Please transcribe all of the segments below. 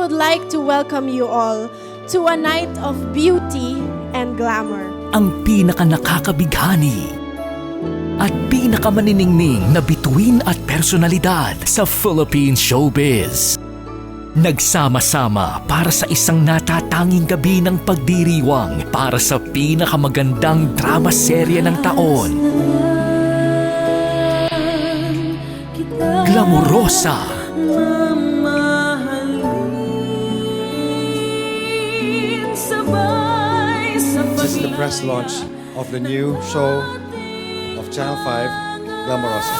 would like to welcome you all to a night of beauty and glamour. Ang pinaka-nakakabighani at pinakamaniningning na bituin at personalidad sa Philippine showbiz. Nagsama-sama para sa isang natatanging gabi ng pagdiriwang para sa pinakamagandang drama serye ng taon. Glamorosa. This is the press launch of the new show of Channel 5, Glamorosa.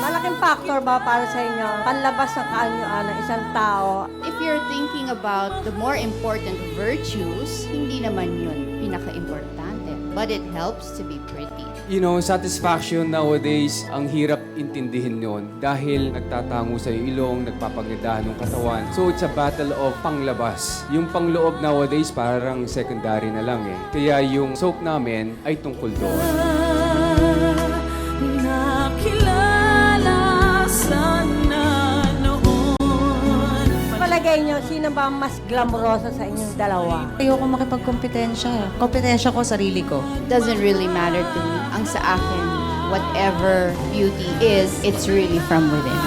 Malaking factor ba para sa inyo panlabas ng kaanyuan ng isang tao? If you're thinking about the more important virtues, hindi naman yun pinaka-importante. But it helps to be pretty. You know, satisfaction nowadays, ang hirap intindihin yon dahil nagtatango sa ilong, nagpapagandahan ng katawan. So it's a battle of panglabas. Yung pangloob nowadays parang secondary na lang eh. Kaya yung soap namin ay tungkol doon. Palagay nyo, sino ba ang mas glamorosa sa inyong dalawa? Ayoko makipagkompetensya. Kompetensya ko, sarili ko. Doesn't really matter to me. Ang sa akin, whatever beauty is, it's really from within.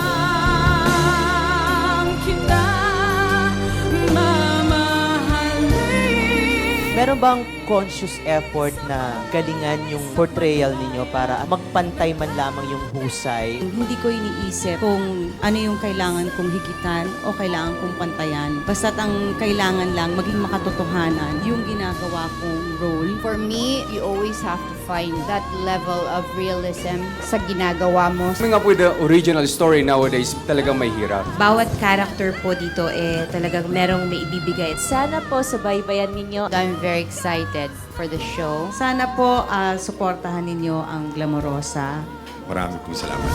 Meron bang conscious effort na galingan yung portrayal ninyo para magpantay man lamang yung husay? Hindi ko iniisip kung ano yung kailangan kong higitan o kailangan kong pantayan. Basta't ang kailangan lang maging makatotohanan yung ginagawa kong role. For me, you always have to find that level of realism sa ginagawa mo. Coming up with the original story nowadays, talagang may hirap. Bawat character po dito talagang merong may ibibigay. Sana po subaybayan ninyo. I'm very excited for the show. Sana po suportahan ninyo ang Glamorosa. Maraming pong salamat.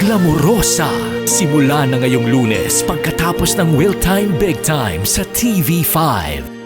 Glamorosa. Simula na ngayong Lunes pagkatapos ng Will Time Big Time sa TV5.